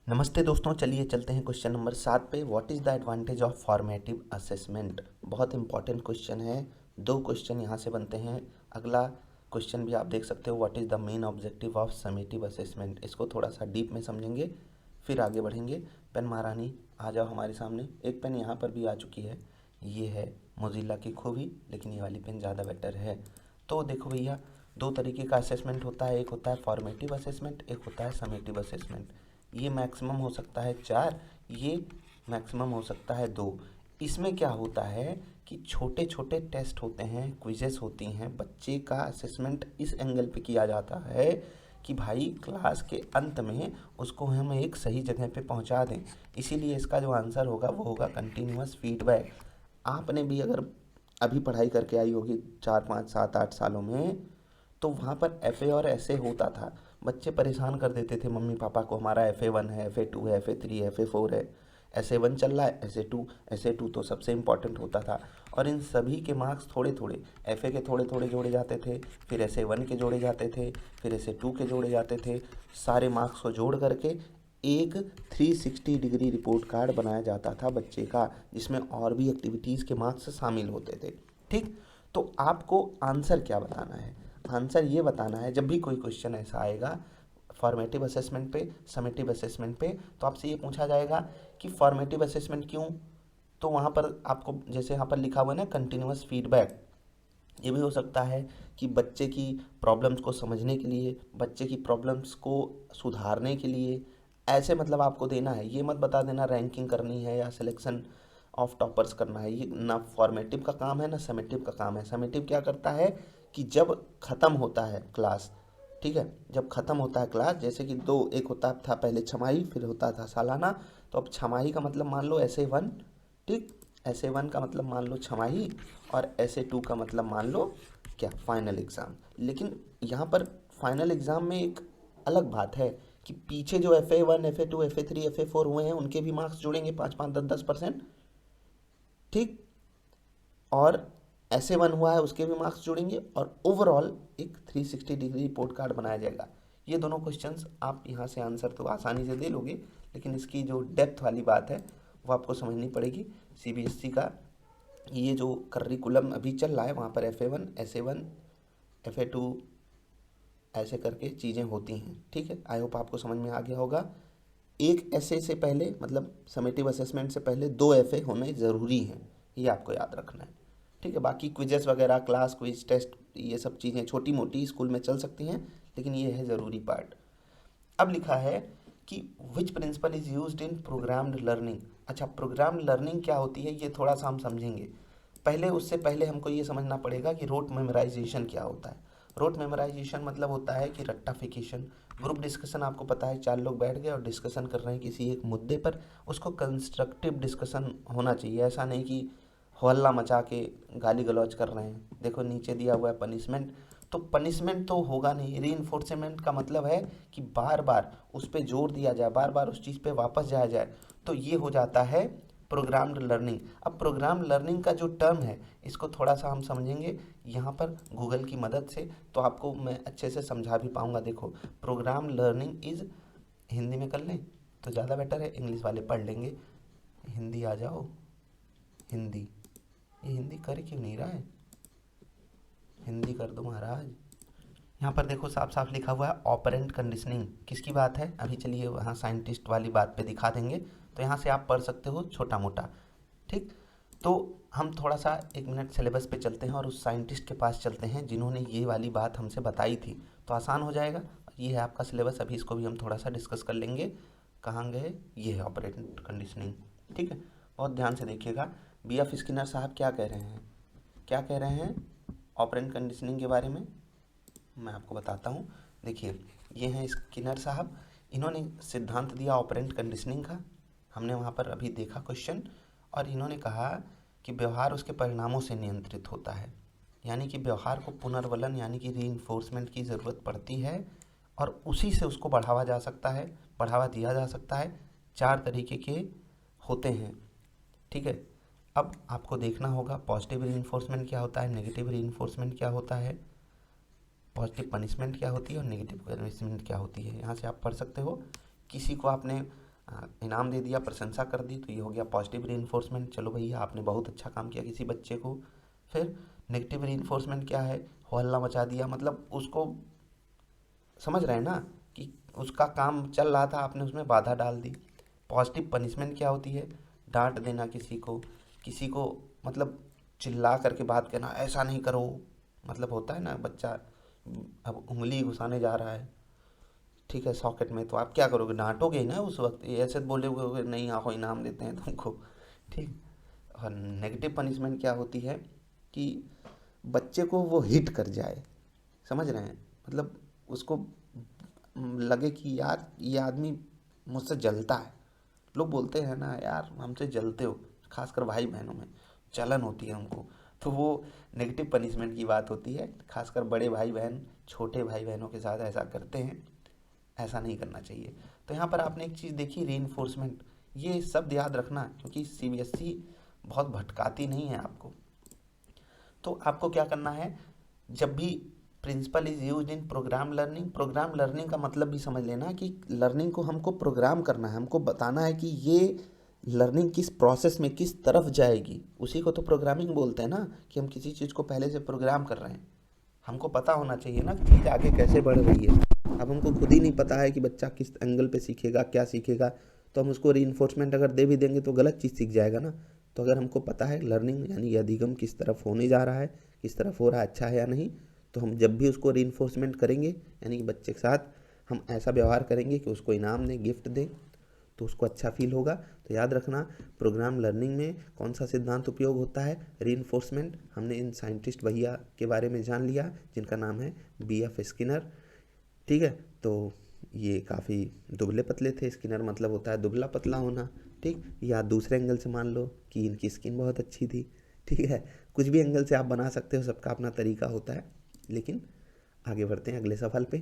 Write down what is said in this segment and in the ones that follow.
नमस्ते दोस्तों, चलिए चलते हैं क्वेश्चन नंबर 7 पे। What is the advantage of formative assessment. बहुत इंपॉर्टेंट क्वेश्चन है। दो क्वेश्चन यहाँ से बनते हैं। अगला क्वेश्चन भी आप देख सकते हो, what is the main objective of summative assessment. इसको थोड़ा सा डीप में समझेंगे, फिर आगे बढ़ेंगे। पेन महारानी आ जाओ हमारे सामने। एक पेन यहाँ पर भी आ चुकी है, ये है मोजिल्ला की खूबी, लेकिन ये वाली पेन ज़्यादा बेटर है। तो देखो भैया, दो तरीके का असेसमेंट होता है। एक होता है फॉर्मेटिव असेसमेंट, एक होता है समेटिव असेसमेंट। ये मैक्सिमम हो सकता है 4, ये मैक्सिमम हो सकता है 2। इसमें क्या होता है कि छोटे छोटे टेस्ट होते हैं, क्विजेस होती हैं। बच्चे का असेसमेंट इस एंगल पे किया जाता है कि भाई क्लास के अंत में उसको हम एक सही जगह पे पहुंचा दें। इसीलिए इसका जो आंसर होगा वो होगा कंटिन्यूअस फीडबैक। आपने भी अगर अभी पढ़ाई करके आई होगी 4 5 7 8 सालों में, तो वहाँ पर एफ ए और ऐसे होता था। बच्चे परेशान कर देते थे मम्मी पापा को, हमारा एफ ए वन है, एफ ए टू है, एफ ए थ्री है, एफ ए फोर है। एस ए वन चल रहा है, एस ए टू तो सबसे इम्पॉर्टेंट होता था। और इन सभी के मार्क्स थोड़े थोड़े, एफ ए के थोड़े थोड़े जोड़े जाते थे, फिर एस ए वन के जोड़े जाते थे, फिर एस ए टू के जोड़े जाते थे। सारे मार्क्स को जोड़ करके एक 360 डिग्री रिपोर्ट कार्ड बनाया जाता था बच्चे का, जिसमें और भी एक्टिविटीज़ के मार्क्स शामिल होते थे। ठीक, तो आपको आंसर क्या बताना है? आंसर ये बताना है, जब भी कोई क्वेश्चन ऐसा आएगा फॉर्मेटिव असेसमेंट पे, समेटिव असेसमेंट पे, तो आपसे ये पूछा जाएगा कि फॉर्मेटिव असेसमेंट क्यों। तो वहाँ पर आपको जैसे यहाँ पर लिखा हुआ है ना, कंटिन्यूअस फीडबैक, ये भी हो सकता है कि बच्चे की प्रॉब्लम्स को समझने के लिए, बच्चे की प्रॉब्लम्स को सुधारने के लिए, ऐसे मतलब आपको देना है। ये मत बता देना रैंकिंग करनी है या सिलेक्शन ऑफ टॉपर्स करना है। ये ना फॉर्मेटिव का काम है ना समेटिव का काम है। समेटिव क्या करता है कि जब ख़त्म होता है क्लास, ठीक है, जब ख़त्म होता है क्लास, जैसे कि दो, एक होता था पहले छमाही, फिर होता था सालाना। तो अब छमाही का मतलब मान लो ऐसे वन, ठीक, ऐसे वन का मतलब मान लो छमाही, और ऐसे टू का मतलब मान लो क्या, फाइनल एग्ज़ाम। लेकिन यहाँ पर फाइनल एग्ज़ाम में एक अलग बात है कि पीछे जो F A one, F A two, F A three, F A four हुए हैं, उनके भी मार्क्स जुड़ेंगे 5 5 10 10%। ठीक, और ऐसे वन हुआ है उसके भी मार्क्स जुड़ेंगे, और ओवरऑल एक 360 डिग्री रिपोर्ट कार्ड बनाया जाएगा। ये दोनों क्वेश्चंस आप यहाँ से आंसर तो आसानी से दे लोगे, लेकिन इसकी जो डेप्थ वाली बात है वो आपको समझनी पड़ेगी। सीबीएसई का ये जो करिकुलम अभी चल रहा है, वहाँ पर F A one, S A one, F A two, ऐसे करके चीज़ें होती हैं। ठीक है, आई होप आपको समझ में आ गया होगा। एक ऐसे से पहले, मतलब समेटिव असेसमेंट से पहले 2 एफ ए होने ज़रूरी हैं, ये आपको याद रखना है। ठीक है, बाकी क्विजेस वगैरह, क्लास क्विज, टेस्ट, ये सब चीज़ें छोटी मोटी स्कूल में चल सकती हैं, लेकिन ये है ज़रूरी पार्ट। अब लिखा है कि which principle is used in programmed learning. अच्छा, प्रोग्राम्ड लर्निंग क्या होती है ये थोड़ा सा हम समझेंगे। पहले, उससे पहले हमको ये समझना पड़ेगा कि रोट मेमोराइजेशन क्या होता है। रोट मेमोराइजेशन मतलब होता है कि रट्टाफिकेशन। ग्रुप डिस्कशन, आपको पता है 4 लोग बैठ गए और डिस्कशन कर रहे हैं किसी एक मुद्दे पर, उसको कंस्ट्रक्टिव डिस्कशन होना चाहिए। ऐसा नहीं कि हल्ला मचा के गाली गलौज कर रहे हैं। देखो नीचे दिया हुआ है पनिशमेंट, तो पनिशमेंट तो होगा नहीं। रीइंफोर्समेंट का मतलब है कि बार बार उस पर जोर दिया जाए, बार बार उस चीज़ पे वापस जाया जाए, तो ये हो जाता है प्रोग्राम्ड लर्निंग। अब प्रोग्राम लर्निंग का जो टर्म है, इसको थोड़ा सा हम समझेंगे यहाँ पर गूगल की मदद से, तो आपको मैं अच्छे से समझा भी पाऊँगा। देखो, प्रोग्राम लर्निंग इज़, हिंदी में कर लें तो ज़्यादा बेटर है, इंग्लिश वाले पढ़ लेंगे। हिंदी आ जाओ, हिंदी, ये हिंदी कर क्यों नहीं रहा है? हिंदी कर दो महाराज। यहाँ पर देखो साफ साफ लिखा हुआ है ऑपरेंट कंडीशनिंग। किसकी बात है? अभी चलिए वहाँ साइंटिस्ट वाली बात पे दिखा देंगे, तो यहाँ से आप पढ़ सकते हो छोटा मोटा। ठीक, तो हम थोड़ा सा 1 मिनट सिलेबस पे चलते हैं और उस साइंटिस्ट के पास चलते हैं जिन्होंने ये वाली बात हमसे बताई थी, तो आसान हो जाएगा। ये है आपका सिलेबस, अभी इसको भी हम थोड़ा सा डिस्कस कर लेंगे। कहाँ गए? ये है ऑपरेंट कंडीशनिंग। ठीक है, बहुत ध्यान से देखिएगा। बी एफ स्किनर साहब क्या कह रहे हैं, क्या कह रहे हैं ऑपरेंट कंडीशनिंग के बारे में, मैं आपको बताता हूँ। देखिए, ये हैं स्किनर साहब, इन्होंने सिद्धांत दिया ऑपरेंट कंडीशनिंग का। हमने वहाँ पर अभी देखा क्वेश्चन, और इन्होंने कहा कि व्यवहार उसके परिणामों से नियंत्रित होता है। यानी कि व्यवहार को पुनर्वलन यानी कि रीइंफोर्समेंट की ज़रूरत पड़ती है, और उसी से उसको बढ़ावा जा सकता है, बढ़ावा दिया जा सकता है। 4 तरीके के होते हैं। ठीक है, अब आपको देखना होगा पॉजिटिव रीइंफोर्समेंट क्या होता है, नेगेटिव रीइंफोर्समेंट क्या होता है, पॉजिटिव पनिशमेंट क्या होती है और नेगेटिव पनिशमेंट क्या होती है। यहाँ से आप पढ़ सकते हो। किसी को आपने इनाम दे दिया, प्रशंसा कर दी, तो ये हो गया पॉजिटिव रीइंफोर्समेंट। चलो भैया आपने बहुत अच्छा काम किया किसी बच्चे को। फिर नेगेटिव रीइंफोर्समेंट क्या है? हो हल्ला मचा दिया, मतलब उसको, समझ रहे हैं ना, कि उसका काम चल रहा था, आपने उसमें बाधा डाल दी। पॉजिटिव पनिशमेंट क्या होती है? डांट देना किसी को मतलब चिल्ला करके बात करना, ऐसा नहीं करो। मतलब होता है ना, बच्चा अब उंगली घुसाने जा रहा है, ठीक है, सॉकेट में, तो आप क्या करोगे? डांटोगे ही ना उस वक्त, ये ऐसे बोलोगे नहीं आओ इनाम देते हैं तुमको, ठीक। और नेगेटिव पनिशमेंट क्या होती है? कि बच्चे को वो हिट कर जाए, समझ रहे हैं, मतलब उसको लगे कि यार ये आदमी मुझसे जलता है। लोग बोलते हैं ना यार हमसे जलते हो, खासकर भाई बहनों में जलन होती है उनको, तो वो नेगेटिव पनिशमेंट की बात होती है। खासकर बड़े भाई बहन छोटे भाई बहनों के साथ ऐसा करते हैं, ऐसा नहीं करना चाहिए। तो यहाँ पर आपने एक चीज़ देखी, रीइंफोर्समेंट, ये शब्द याद रखना, क्योंकि सीबीएसई बहुत भटकाती नहीं है आपको। तो आपको क्या करना है, जब भी principle is use in program learning का मतलब भी समझ लेना कि लर्निंग को हमको प्रोग्राम करना है, हमको बताना है कि ये लर्निंग किस प्रोसेस में किस तरफ जाएगी, उसी को तो प्रोग्रामिंग बोलते हैं ना, कि हम किसी चीज़ को पहले से प्रोग्राम कर रहे हैं। हमको पता होना चाहिए ना कि चीज़ आगे कैसे बढ़ रही है। अब हमको खुद ही नहीं पता है कि बच्चा किस एंगल पे सीखेगा, क्या सीखेगा, तो हम उसको रीइंफोर्समेंट अगर दे भी देंगे तो गलत चीज़ सीख जाएगा ना। तो अगर हमको पता है लर्निंग यानी ये अधिगम किस तरफ होने जा रहा है, किस तरफ हो रहा है, अच्छा है या नहीं, तो हम जब भी उसको रीइंफोर्समेंट करेंगे, यानी कि बच्चे के साथ हम ऐसा व्यवहार करेंगे कि उसको इनाम दें, गिफ्ट दें, तो उसको अच्छा फील होगा। तो याद रखना, प्रोग्राम लर्निंग में कौन सा सिद्धांत उपयोग होता है? रीइंफोर्समेंट। हमने इन साइंटिस्ट भैया के बारे में जान लिया जिनका नाम है BF स्किनर, ठीक है। तो ये काफ़ी दुबले पतले थे, स्किनर मतलब होता है दुबला पतला होना, ठीक। या दूसरे एंगल से मान लो कि इनकी स्किन बहुत अच्छी थी, ठीक है। कुछ भी एंगल से आप बना सकते हो, सबका अपना तरीका होता है। लेकिन आगे बढ़ते हैं अगले सवाल पे।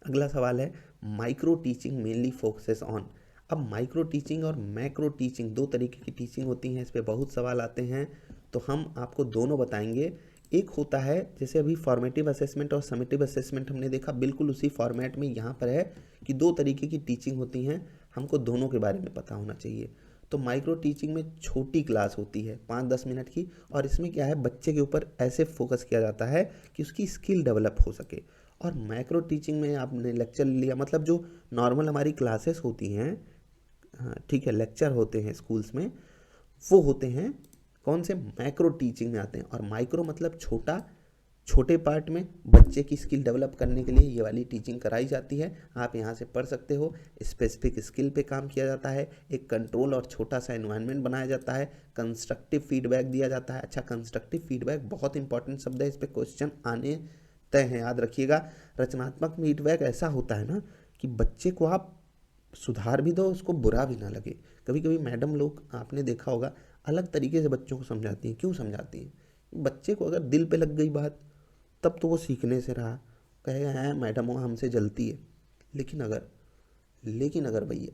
अगला सवाल है, micro teaching mainly focuses on. अब माइक्रो टीचिंग और मैक्रो टीचिंग दो तरीके की टीचिंग होती हैं, इस पे बहुत सवाल आते हैं, तो हम आपको दोनों बताएंगे। एक होता है जैसे अभी फॉर्मेटिव असेसमेंट और समेटिव असेसमेंट हमने देखा, बिल्कुल उसी फॉर्मेट में यहाँ पर है कि दो तरीके की टीचिंग होती हैं, हमको दोनों के बारे में पता होना चाहिए। तो माइक्रो टीचिंग में छोटी क्लास होती है 5-10 मिनट की, और इसमें क्या है, बच्चे के ऊपर ऐसे फोकस किया जाता है कि उसकी स्किल डेवलप हो सके। और मैक्रो टीचिंग में आपने लेक्चर लिया, मतलब जो नॉर्मल हमारी क्लासेस होती हैं, हाँ ठीक है, लेक्चर होते हैं स्कूल्स में, वो होते हैं कौन से, मैक्रो टीचिंग में आते हैं। और माइक्रो मतलब छोटा, छोटे पार्ट में बच्चे की स्किल डेवलप करने के लिए ये वाली टीचिंग कराई जाती है। आप यहाँ से पढ़ सकते हो, स्पेसिफिक स्किल पे काम किया जाता है, एक कंट्रोल और छोटा सा एनवायरनमेंट बनाया जाता है, कंस्ट्रक्टिव फीडबैक दिया जाता है। अच्छा, कंस्ट्रक्टिव फीडबैक बहुत इंपॉर्टेंट शब्द है, इस पर क्वेश्चन आने तय हैं, याद रखिएगा। रचनात्मक फीडबैक ऐसा होता है ना कि बच्चे को आप सुधार भी दो, उसको बुरा भी ना लगे। कभी कभी मैडम लोग, आपने देखा होगा, अलग तरीके से बच्चों को समझाती हैं। क्यों समझाती हैं? बच्चे को अगर दिल पे लग गई बात, तब तो वो सीखने से रहा, कहेगा हैं मैडम वो हमसे जलती है। लेकिन अगर भैया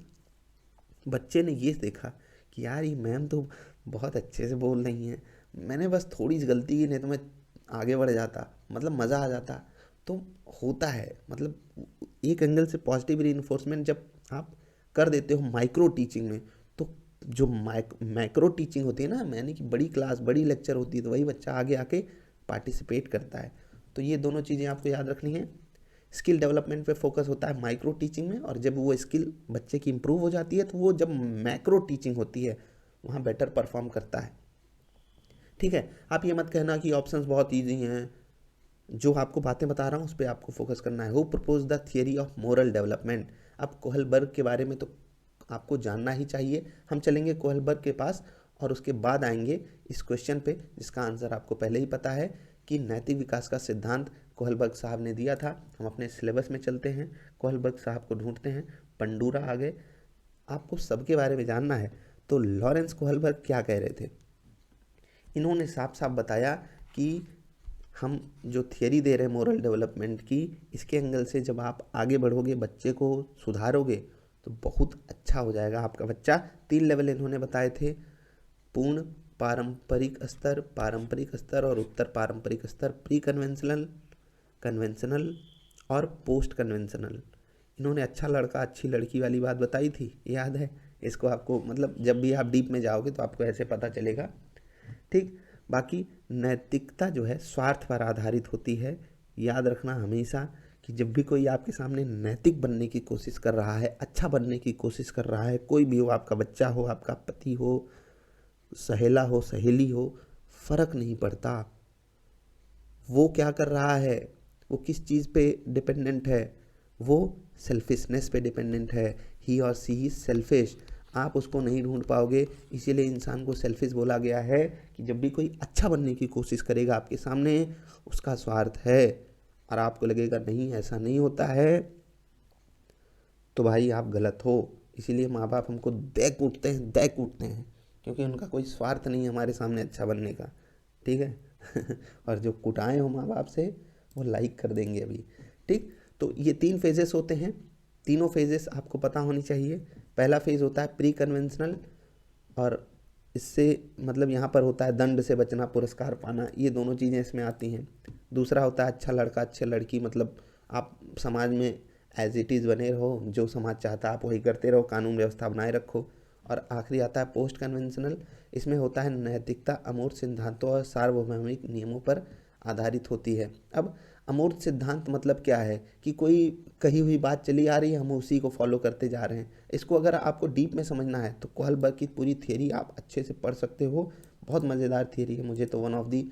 बच्चे ने ये देखा कि यार ये मैम तो बहुत अच्छे से बोल रही हैं, मैंने बस थोड़ी सी गलती की, नहीं तो मैं आगे बढ़ जाता, मतलब मज़ा आ जाता, तो होता है। मतलब एक एंगल से पॉजिटिव रीइंफोर्समेंट जब आप कर देते हो माइक्रो टीचिंग में, तो जो मैक्रो टीचिंग होती है ना, यानी कि बड़ी क्लास बड़ी लेक्चर होती है, तो वही बच्चा आगे आके पार्टिसिपेट करता है। तो ये दोनों चीज़ें आपको याद रखनी है। स्किल डेवलपमेंट पे फोकस होता है माइक्रो टीचिंग में, और जब वो स्किल बच्चे की इंप्रूव हो जाती है, तो वो जब मैक्रो टीचिंग होती है वहाँ बेटर परफॉर्म करता है, ठीक है। आप ये मत कहना कि ऑप्शंस बहुत ईजी हैं, जो आपको बातें बता रहा हूँ उस पर आपको फोकस करना है। Who propose the theory of moral development. अब कोहलबर्ग के बारे में तो आपको जानना ही चाहिए, हम चलेंगे कोहलबर्ग के पास, और उसके बाद आएंगे इस क्वेश्चन पे जिसका आंसर आपको पहले ही पता है कि नैतिक विकास का सिद्धांत कोहलबर्ग साहब ने दिया था। हम अपने सिलेबस में चलते हैं, कोहलबर्ग साहब को ढूंढते हैं, पंडूरा आ गए, आपको सबके बारे में जानना है। तो लॉरेंस कोहलबर्ग क्या कह रहे थे? इन्होंने साफ साफ बताया कि हम जो थियरी दे रहे हैं मोरल डेवलपमेंट की, इसके एंगल से जब आप आगे बढ़ोगे, बच्चे को सुधारोगे, तो बहुत अच्छा हो जाएगा आपका बच्चा। 3 लेवल इन्होंने बताए थे, पूर्ण पारंपरिक स्तर और उत्तर पारंपरिक स्तर, प्री कन्वेंशनल, कन्वेंशनल और पोस्ट कन्वेंशनल। इन्होंने अच्छा लड़का अच्छी लड़की वाली बात बताई थी, याद है? इसको आपको मतलब जब भी आप डीप में जाओगे तो आपको ऐसे पता चलेगा, ठीक। बाकी नैतिकता जो है स्वार्थ पर आधारित होती है। याद रखना हमेशा कि जब भी कोई आपके सामने नैतिक बनने की कोशिश कर रहा है, अच्छा बनने की कोशिश कर रहा है, कोई भी हो, आपका बच्चा हो, आपका पति हो, सहेला हो, सहेली हो, फर्क नहीं पड़ता वो क्या कर रहा है, वो किस चीज़ पे डिपेंडेंट है, वो सेल्फिशनेस पे डिपेंडेंट है। ही और सी ही सेल्फिश, आप उसको नहीं ढूंढ पाओगे। इसीलिए इंसान को सेल्फिश बोला गया है कि जब भी कोई अच्छा बनने की कोशिश करेगा आपके सामने, उसका स्वार्थ है। और आपको लगेगा नहीं ऐसा नहीं होता है, तो भाई आप गलत हो। इसीलिए माँ बाप हमको दे कूटते हैं, क्योंकि उनका कोई स्वार्थ नहीं है हमारे सामने अच्छा बनने का, ठीक है। और जो कुटाए हो माँ बाप से वो लाइक कर देंगे अभी, ठीक। तो ये 3 फेजेस होते हैं, तीनों फेजेस आपको पता होनी चाहिए। पहला फेज होता है प्री कन्वेंशनल, और इससे मतलब यहाँ पर होता है दंड से बचना, पुरस्कार पाना, ये दोनों चीज़ें इसमें आती हैं। दूसरा होता है अच्छा लड़का अच्छी लड़की, मतलब आप समाज में एज इट इज़ बने रहो, जो समाज चाहता है आप वही करते रहो, कानून व्यवस्था बनाए रखो। और आखिरी आता है पोस्ट कन्वेंशनल, इसमें होता है नैतिकता अमूर्त सिद्धांतों और सार्वभौमिक नियमों पर आधारित होती है। अब अमूर्त सिद्धांत मतलब क्या है कि कोई कही हुई बात चली आ रही है, हम उसी को फॉलो करते जा रहे हैं। इसको अगर आपको डीप में समझना है तो कोहलबर्ग की पूरी थियरी आप अच्छे से पढ़ सकते हो, बहुत मज़ेदार थियरी है। मुझे तो वन ऑफ दी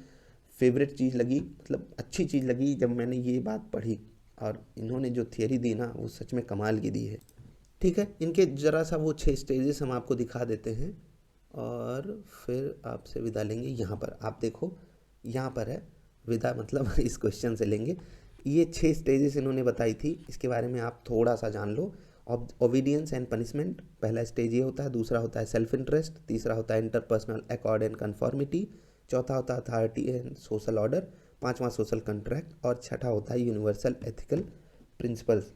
फेवरेट चीज़ लगी, मतलब अच्छी चीज़ लगी जब मैंने ये बात पढ़ी। और इन्होंने जो थियरी दी ना वो सच में कमाल की दी है, ठीक है। इनके ज़रा सा वो 6 स्टेजेस हम आपको दिखा देते हैं और फिर आपसे विदा लेंगे। यहाँ पर आप देखो, यहाँ पर है विदा, मतलब इस क्वेश्चन से लेंगे। ये 6 स्टेजेस इन्होंने बताई थी, इसके बारे में आप थोड़ा सा जान लो। ओबीडियंस एंड पनिशमेंट, पहला स्टेज ये होता है। दूसरा होता है सेल्फ इंटरेस्ट। तीसरा होता है इंटरपर्सनल अकॉर्ड एंड कन्फॉर्मिटी। चौथा होता है अथॉरिटी एंड सोशल ऑर्डर। पांचवा सोशल कॉन्ट्रैक्ट। और छठा होता है यूनिवर्सल एथिकल प्रिंसिपल्स।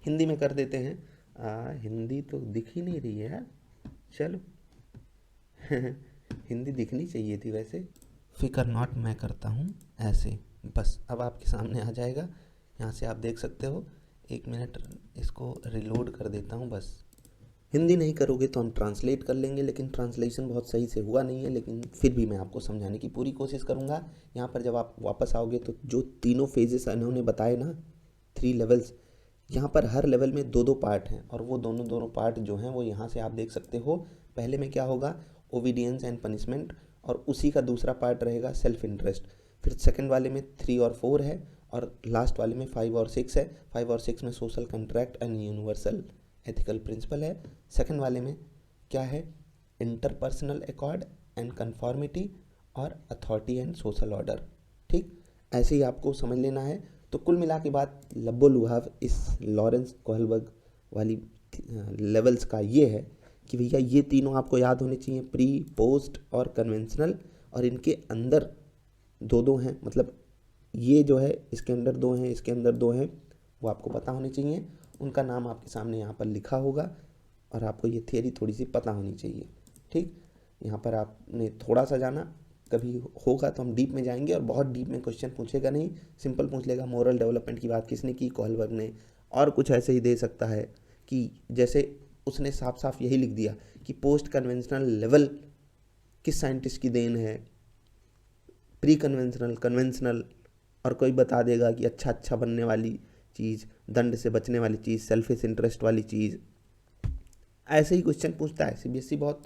हिंदी में कर देते हैं। हिंदी तो दिख ही नहीं रही है यार, चलो। हिंदी दिखनी चाहिए थी वैसे। फिकर नॉट, मैं करता हूँ ऐसे, बस अब आपके सामने आ जाएगा। यहाँ से आप देख सकते हो। 1 मिनट इसको रिलोड कर देता हूँ बस। हिंदी नहीं करोगे तो हम ट्रांसलेट कर लेंगे, लेकिन ट्रांसलेशन बहुत सही से हुआ नहीं है, लेकिन फिर भी मैं आपको समझाने की पूरी कोशिश करूँगा। यहाँ पर जब आप वापस आओगे तो जो तीनों फेजेस इन्होंने बताए ना, 3 लेवल्स, यहाँ पर हर लेवल में 2-2 पार्ट हैं, और वो दोनों पार्ट जो हैं वो यहाँ से आप देख सकते हो। पहले में क्या होगा, ओबीडियंस एंड पनिशमेंट, और उसी का दूसरा पार्ट रहेगा सेल्फ इंटरेस्ट। फिर सेकंड वाले में 3 और 4 है, और लास्ट वाले में 5 और 6 है। 5 और 6 में social contract and universal ethical principle है। सेकंड वाले में क्या है, इंटरपर्सनल अकॉर्ड एंड कन्फॉर्मिटी और अथॉरिटी एंड सोशल ऑर्डर, ठीक। ऐसे ही आपको समझ लेना है। तो कुल मिला के बात लब्बो लुभाव इस लॉरेंस कोहलबर्ग वाली लेवल्स का ये है कि भैया ये तीनों आपको याद होने चाहिए, प्री, पोस्ट और कन्वेंशनल। और इनके अंदर 2-2 हैं, मतलब ये जो है इसके अंदर 2 हैं, इसके अंदर 2 हैं, वो आपको पता होने चाहिए। उनका नाम आपके सामने यहाँ पर लिखा होगा, और आपको ये थियरी थोड़ी सी पता होनी चाहिए, ठीक। यहाँ पर आपने थोड़ा सा जाना, कभी होगा तो हम डीप में जाएंगे, और बहुत डीप में क्वेश्चन पूछेगा नहीं, सिंपल पूछ लेगा मोरल डेवलपमेंट की बात किसने की, कोहलबर्ग ने। और कुछ ऐसे ही दे सकता है कि जैसे उसने साफ साफ यही लिख दिया कि पोस्ट कन्वेंशनल लेवल किस साइंटिस्ट की देन है, प्री कन्वेंशनल, कन्वेंशनल, और कोई बता देगा कि अच्छा बनने वाली चीज़, दंड से बचने वाली चीज़, सेल्फिश इंटरेस्ट वाली चीज़। ऐसे ही क्वेश्चन पूछता है सीबीएसई, बहुत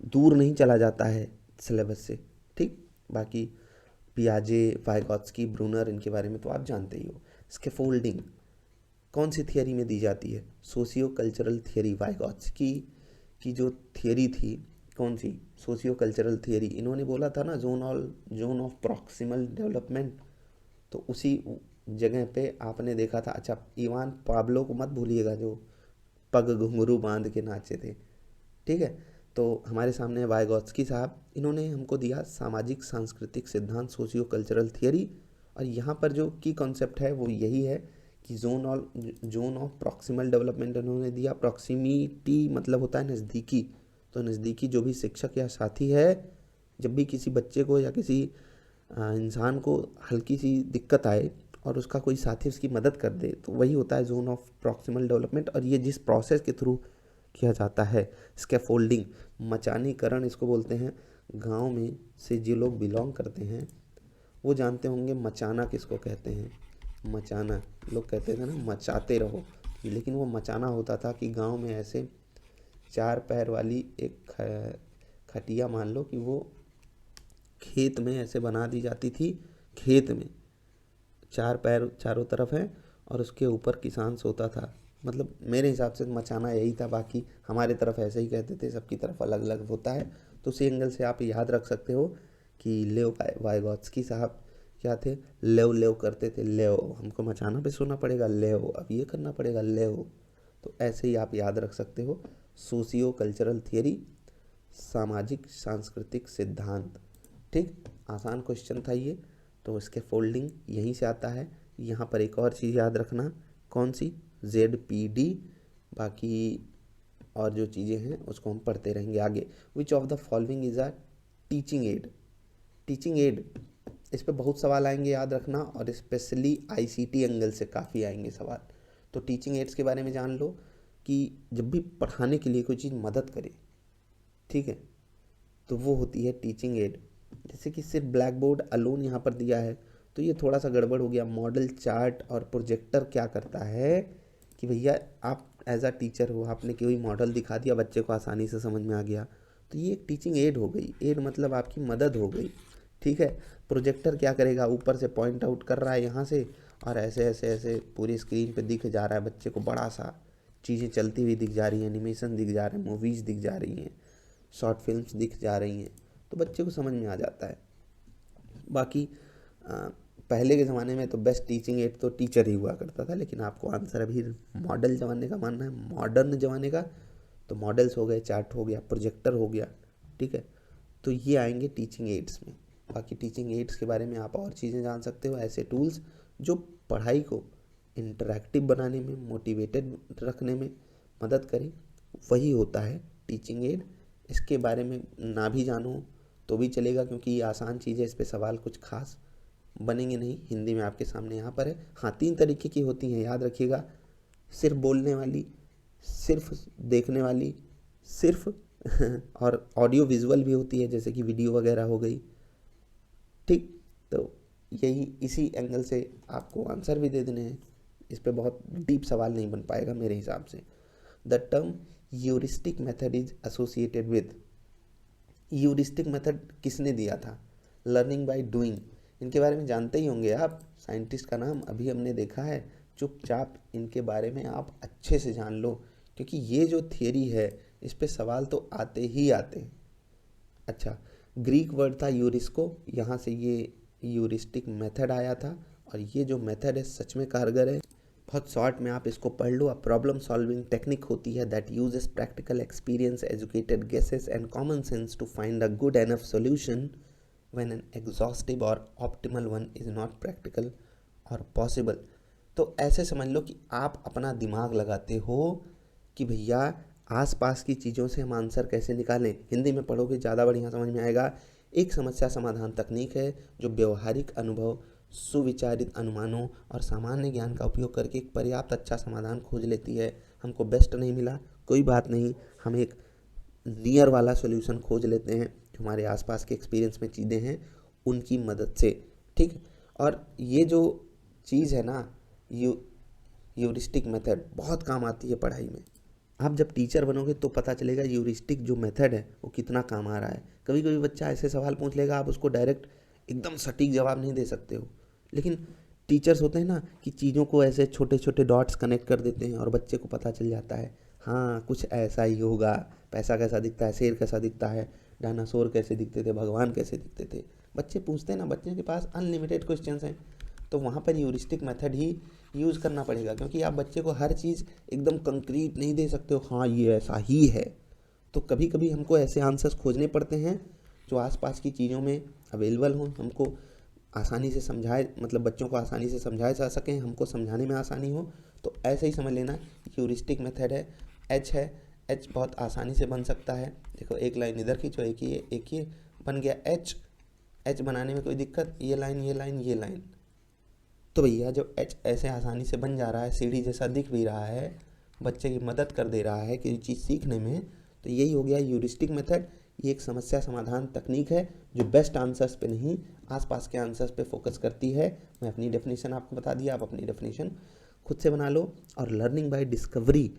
दूर नहीं चला जाता है सिलेबस से, ठीक। बाकी पियाजे, वाइगॉत्स्की, ब्रूनर, इनके बारे में तो आप जानते ही हो। स्कैफोल्डिंग कौन सी थियरी में दी जाती है, सोशियो कल्चरल थियरी। वाइगॉत्स्की की जो थियरी थी, कौन सी, सोशियो कल्चरल थियरी, इन्होंने बोला था ना जोन ऑफ प्रॉक्सिमल डेवलपमेंट, तो उसी जगह पे आपने देखा था। अच्छा, इवान पाब्लो को मत भूलिएगा, जो पग घुंघरू बांध के नाचे थे, ठीक है। तो हमारे सामने वाइगॉत्स्की साहब, इन्होंने हमको दिया सामाजिक सांस्कृतिक सिद्धांत, सोशियो कल्चरल थियरी। और यहाँ पर जो की कॉन्सेप्ट है वो यही है कि जोन ऑफ प्रॉक्सिमल डेवलपमेंट इन्होंने दिया। प्रॉक्सिमिटी मतलब होता है नज़दीकी, तो नज़दीकी जो भी शिक्षक या साथी है, जब भी किसी बच्चे को या किसी इंसान को हल्की सी दिक्कत आए, और उसका कोई साथी उसकी मदद कर दे, तो वही होता है जोन ऑफ प्रॉक्सिमल डेवलपमेंट। और ये जिस प्रोसेस के थ्रू किया जाता है, स्कैफोल्डिंग, मचानीकरण इसको बोलते हैं। गांव में से जो लोग बिलोंग करते हैं वो जानते होंगे मचाना किसको कहते हैं। मचाना, लोग कहते थे ना मचाते रहो, लेकिन वो मचाना होता था कि गांव में ऐसे 4 पैर वाली एक खटिया मान लो कि वो खेत में ऐसे बना दी जाती थी। खेत में 4 पैर चारों तरफ हैं और उसके ऊपर किसान सोता था। मतलब मेरे हिसाब से मचाना यही था, बाकी हमारे तरफ ऐसे ही कहते थे, सबकी तरफ अलग अलग होता है। तो उसी एंगल से आप याद रख सकते हो कि लेव वाइगॉत्स्की साहब क्या थे, लेव लेव करते थे, लेव हमको मचाना पे सोना पड़ेगा, लेव अब ये करना पड़ेगा, लेव। तो ऐसे ही आप याद रख सकते हो। सोशियो कल्चरल थियरी, सामाजिक सांस्कृतिक सिद्धांत। ठीक, आसान क्वेश्चन था ये। तो इसके फोल्डिंग यहीं से आता है। यहाँ पर एक और चीज़ याद रखना, कौन सी, ZPD। बाकी और जो चीज़ें हैं उसको हम पढ़ते रहेंगे आगे। Which of the following is a teaching add. Teaching add, इस पे बहुत सवाल आएंगे, याद रखना, और स्पेशली ICT एंगल से काफ़ी आएंगे सवाल। तो टीचिंग एड्स के बारे में जान लो कि जब भी पढ़ाने के लिए कोई चीज़ मदद करे, ठीक है, तो वो होती है टीचिंग एड। जैसे कि सिर्फ ब्लैक बोर्ड अलोन यहाँ पर दिया है तो ये थोड़ा सा गड़बड़ हो गया। मॉडल चार्ट और प्रोजेक्टर क्या करता है कि भैया आप एज अ टीचर हो, आपने कोई मॉडल दिखा दिया, बच्चे को आसानी से समझ में आ गया, तो ये एक टीचिंग एड हो गई। एड मतलब आपकी मदद हो गई, ठीक है। प्रोजेक्टर क्या करेगा, ऊपर से पॉइंट आउट कर रहा है यहाँ से, और ऐसे ऐसे ऐसे पूरी स्क्रीन पे दिख जा रहा है बच्चे को, बड़ा सा चीज़ें चलती हुई दिख जा रही हैं, एनिमेशन दिख जा रहे हैं, मूवीज़ दिख जा रही हैं, शॉर्ट फिल्म्स दिख जा रही हैं, तो बच्चे को समझ में आ जाता है। बाकी पहले के ज़माने में तो बेस्ट टीचिंग एड तो टीचर ही हुआ करता था, लेकिन आपको आंसर अभी मॉडल ज़माने का मानना है, मॉडर्न ज़माने का, तो मॉडल्स हो गए, चार्ट हो गया, प्रोजेक्टर हो गया, ठीक है। तो ये आएंगे टीचिंग एड्स में। बाकी टीचिंग एड्स के बारे में आप और चीज़ें जान सकते हो, ऐसे टूल्स जो पढ़ाई को इंटरैक्टिव बनाने में, मोटिवेटेड रखने में मदद करें, वही होता है टीचिंग एड। इसके बारे में ना भी जानो तो भी चलेगा, क्योंकि ये आसान चीज़ है, इस पे सवाल कुछ खास बनेंगे नहीं। हिंदी में आपके सामने यहाँ पर है। हाँ, 3 तरीके की होती हैं, याद रखिएगा, सिर्फ बोलने वाली, सिर्फ देखने वाली, सिर्फ और ऑडियो विजुअल भी होती है, जैसे कि वीडियो वगैरह हो गई, ठीक। तो यही इसी एंगल से आपको आंसर भी दे देने हैं, इस पे बहुत डीप सवाल नहीं बन पाएगा मेरे हिसाब से। The term heuristic method is associated with. Heuristic method किसने दिया था, लर्निंग बाय डूइंग, इनके बारे में जानते ही होंगे आप, साइंटिस्ट का नाम अभी हमने देखा है। चुपचाप इनके बारे में आप अच्छे से जान लो, क्योंकि ये जो थियरी है इस पे सवाल तो आते ही आते हैं। अच्छा, ग्रीक वर्ड था यूरिस्को, यहाँ से ये यूरिस्टिक मेथड आया था, और ये जो मेथड है सच में कारगर है। बहुत शॉर्ट में आप इसको पढ़ लो। प्रॉब्लम सॉल्विंग टेक्निक होती है that uses practical experience, educated guesses and common sense to find a good enough solution when an exhaustive or optimal one is not practical or possible. तो ऐसे समझ लो कि आप अपना दिमाग लगाते हो कि भैया आसपास की चीज़ों से हम आंसर कैसे निकालें। हिंदी में पढ़ोगे ज़्यादा बढ़िया समझ में आएगा। एक समस्या समाधान तकनीक है जो व्यवहारिक अनुभव, सुविचारित अनुमानों और सामान्य ज्ञान का उपयोग करके एक पर्याप्त अच्छा समाधान खोज लेती है। हमको बेस्ट नहीं मिला, कोई बात नहीं, हम एक नियर वाला सॉल्यूशन खोज लेते हैं जो हमारे आसपास के एक्सपीरियंस में चीज़ें हैं उनकी मदद से, ठीक। और ये जो चीज़ है ना, ह्यूरिस्टिक मेथड बहुत काम आती है पढ़ाई में। आप जब टीचर बनोगे तो पता चलेगा ह्यूरिस्टिक जो मेथड है वो कितना काम आ रहा है। कभी कभी बच्चा ऐसे सवाल पूछ लेगा, आप उसको डायरेक्ट एकदम सटीक जवाब नहीं दे सकते हो, लेकिन टीचर्स होते हैं ना कि चीज़ों को ऐसे छोटे छोटे डॉट्स कनेक्ट कर देते हैं और बच्चे को पता चल जाता है, हाँ कुछ ऐसा ही होगा। पैसा कैसा दिखता है, शेर कैसा दिखता है, डायनासोर कैसे दिखते थे, भगवान कैसे दिखते थे। बच्चे पूछते हैं ना, बच्चे के पास अनलिमिटेड क्वेश्चंस हैं, तो वहाँ पर ह्यूरिस्टिक मेथड ही यूज़ करना पड़ेगा, क्योंकि आप बच्चे को हर चीज़ एकदम कंक्रीट नहीं दे सकते हो, हाँ ये ऐसा ही है। तो कभी कभी हमको ऐसे आंसर्स खोजने पड़ते हैं जो आसपास की चीज़ों में अवेलेबल हों, हमको आसानी से समझाए, मतलब बच्चों को आसानी से समझाए जा सकें, हमको समझाने में आसानी हो। तो ऐसे ही समझ लेना ह्यूरिस्टिक मेथड है। एच है, एच बहुत आसानी से बन सकता है। देखो एक लाइन इधर खींचो, एक ये बन गया एच। एच बनाने में कोई दिक्कत, ये लाइन ये लाइन ये लाइन, तो भैया जब एच ऐसे आसानी से बन जा रहा है, सीढ़ी जैसा दिख भी रहा है, बच्चे की मदद कर दे रहा है किसी चीज़ सीखने में, तो यही हो गया ह्यूरिस्टिक मेथड। ये एक समस्या समाधान तकनीक है जो बेस्ट आंसर्स पे नहीं, आसपास के आंसर्स पे फोकस करती है। मैं अपनी डेफिनेशन आपको बता दिया, आप अपनी डेफिनेशन खुद से बना लो। और लर्निंग बाय डिस्कवरी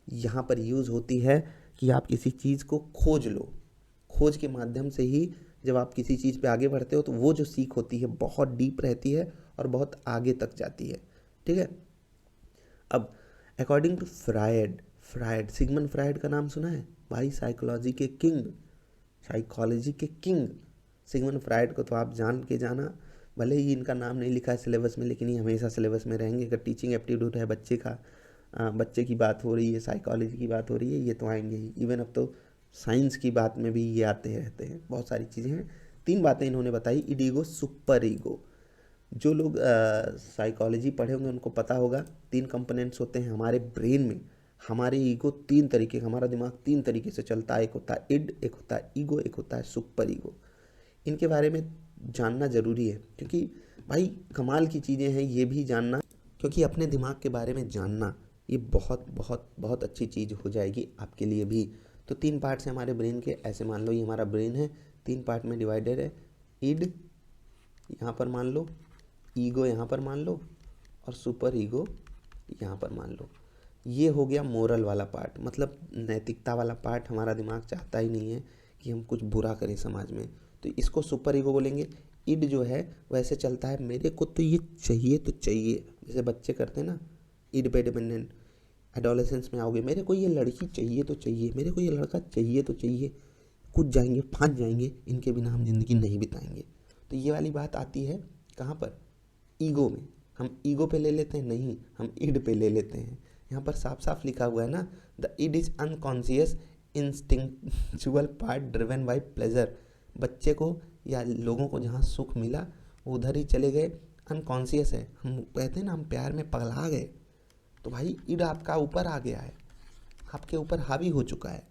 यहाँ पर यूज़ होती है कि आप किसी चीज़ को खोज लो, खोज के माध्यम से ही जब आप किसी चीज़ पे आगे बढ़ते हो तो वो जो सीख होती है बहुत डीप रहती है और बहुत आगे तक जाती है। ठीक है। अब according to Freud Sigmund Freud का नाम सुना है भाई? साइकोलॉजी के किंग सिगमंड फ्रायड को तो आप जान के जाना। भले ही इनका नाम नहीं लिखा है सिलेबस में, लेकिन ये हमेशा सिलेबस में रहेंगे। अगर टीचिंग एप्टीट्यूड है बच्चे का, बच्चे की बात हो रही है, साइकोलॉजी की बात हो रही है, ये तो आएंगे ही। इवन अब तो साइंस की बात में भी ये आते रहते हैं, बहुत सारी चीज़ें हैं। 3 बातें इन्होंने बताई, इड ईगो, सुपर ईगो। जो लोग साइकोलॉजी पढ़े होंगे उनको पता होगा 3 कंपोनेंट्स होते हैं हमारे ब्रेन में। हमारे ईगो 3 तरीके, हमारा दिमाग 3 तरीके से चलता है। एक होता है इड, एक होता है ईगो, एक होता है सुपर ईगो। इनके बारे में जानना ज़रूरी है क्योंकि भाई कमाल की चीज़ें हैं ये भी जानना, क्योंकि अपने दिमाग के बारे में जानना ये बहुत बहुत बहुत अच्छी चीज़ हो जाएगी आपके लिए भी। तो 3 पार्ट्स हैं हमारे ब्रेन के, ऐसे मान लो ये हमारा ब्रेन है, 3 पार्ट में डिवाइडेड है। इड यहाँ पर मान लो, ईगो यहाँ पर मान लो, और सुपर ईगो यहाँ पर मान लो। ये हो गया मोरल वाला पार्ट, मतलब नैतिकता वाला पार्ट। हमारा दिमाग चाहता ही नहीं है कि हम कुछ बुरा करें समाज में, तो इसको सुपर ईगो बोलेंगे। इड जो है वैसे चलता है, मेरे को तो ये चाहिए तो चाहिए, जैसे बच्चे करते हैं ना, इड पे डिपेंडेंट। एडोलेसेंस में आओगे, मेरे को ये लड़की चाहिए तो चाहिए, मेरे को ये लड़का चाहिए तो चाहिए, कूद जाएंगे, फांस जाएंगे, इनके बिना हम जिंदगी नहीं बिताएंगे। तो ये वाली बात आती है कहाँ पर? ईगो में। हम ईगो पे ले लेते हैं, नहीं, हम इड पे ले लेते हैं। यहाँ पर साफ साफ लिखा हुआ है ना, the id is unconscious instinctual part driven by pleasure. बच्चे को या लोगों को जहाँ सुख मिला वो उधर ही चले गए, अनकॉन्शियस है। हम कहते हैं ना, हम प्यार में पगला गए, तो भाई इड आपका ऊपर आ गया है, आपके ऊपर हावी हो चुका है।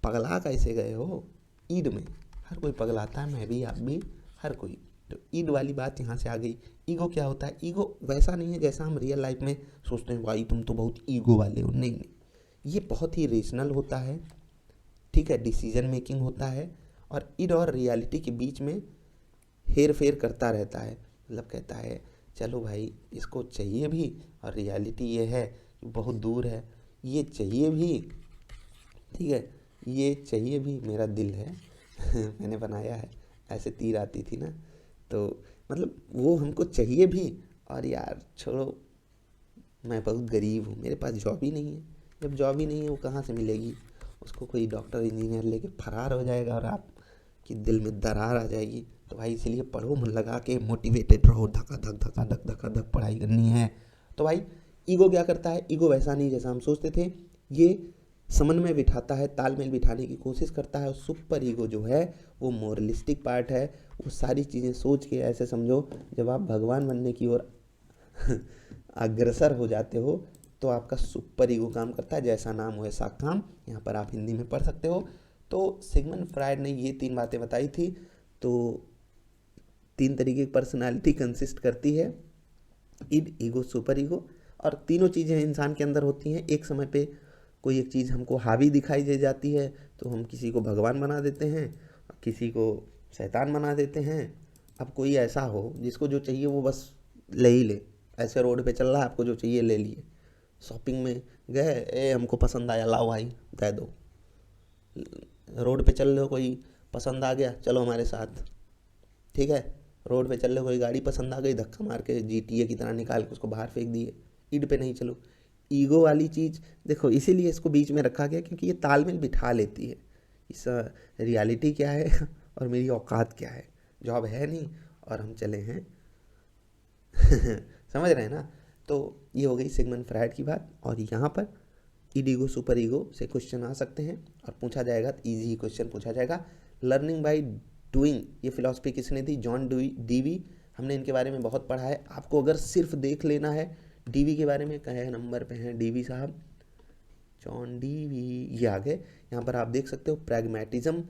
पगला कैसे गए हो? ईड में। हर कोई पगलाता है, मैं भी, आप भी, हर कोई। तो ईड वाली बात यहाँ से आ गई। ईगो क्या होता है? ईगो वैसा नहीं है जैसा हम रियल लाइफ में सोचते हैं, भाई तुम तो बहुत ईगो वाले हो। नहीं नहीं, ये बहुत ही रेशनल होता है, ठीक है, डिसीजन मेकिंग होता है, और ईड और रियलिटी के बीच में हेर फेर करता रहता है। मतलब कहता है चलो भाई इसको चाहिए भी, और रियलिटी ये है कि बहुत दूर है, ये चाहिए भी, ठीक है, ये चाहिए भी, मेरा दिल है मैंने बनाया है, ऐसे तीर आती थी ना। तो मतलब वो हमको चाहिए भी, और यार छोड़ो, मैं बहुत गरीब हूँ, मेरे पास जॉब ही नहीं है। जब जॉब ही नहीं है वो कहाँ से मिलेगी? उसको कोई डॉक्टर इंजीनियर लेके फरार हो जाएगा और आपकी दिल में दरार आ जाएगी। तो भाई इसीलिए पढ़ो, मन लगा के, मोटिवेटेड रहो, धका धक धका धक धका धक पढ़ाई करनी है। तो भाई ईगो क्या करता है? ईगो वैसा नहीं जैसा हम सोचते थे, ये समन्वय बिठाता है, तालमेल बिठाने की कोशिश करता है। और सुपर ईगो जो है वो मोरलिस्टिक पार्ट है, वो सारी चीज़ें सोच के, ऐसे समझो जब आप भगवान बनने की ओर अग्रसर हो जाते हो तो आपका सुपर ईगो काम करता है। जैसा नाम हो वैसा काम, यहाँ पर आप हिंदी में पढ़ सकते हो। तो सिगमंड फ्रायड ने ये 3 बातें बताई थी। तो 3 तरीके की पर्सनालिटी कंसिस्ट करती है, इड, ईगो, सुपर ईगो। और तीनों चीज़ें इंसान के अंदर होती हैं। एक समय पे कोई एक चीज़ हमको हावी दिखाई दे जाती है तो हम किसी को भगवान बना देते हैं, किसी को शैतान बना देते हैं। अब कोई ऐसा हो जिसको जो चाहिए वो बस ले ही ले, ऐसे रोड पे चल रहा है, आपको जो चाहिए ले लिए। शॉपिंग में गए, ए हमको पसंद आया, लाओ भाई दे दो। रोड पे चल रहे हो, कोई पसंद आ गया, चलो हमारे साथ, ठीक है। रोड पे चल रहे हो, कोई गाड़ी पसंद आ गई, धक्का मार के जीटीए की तरह निकाल के उसको बाहर फेंक दिए। ईड पे नहीं चलो। ईगो वाली चीज़ देखो, इसीलिए इसको बीच में रखा गया क्योंकि ये तालमेल बिठा लेती है। इस रियलिटी क्या है और मेरी औकात क्या है। जॉब है नहीं और हम चले हैं समझ रहे हैं ना? तो ये हो गई सिगमंड फ्रायड की बात। और यहाँ पर इड, ईगो, सुपर ईगो से क्वेश्चन आ सकते हैं और पूछा जाएगा, इजी क्वेश्चन पूछा जाएगा। लर्निंग बाय डूइंग, ये फिलॉसफी किसने दी? John Dewey. हमने इनके बारे में बहुत पढ़ा है। आपको अगर सिर्फ देख लेना है डीवी के बारे में, कहे नंबर पे हैं डीवी साहब, जॉन डीवी, ये आ गए। यहाँ पर आप देख सकते हो प्रैग्मैटिज्म,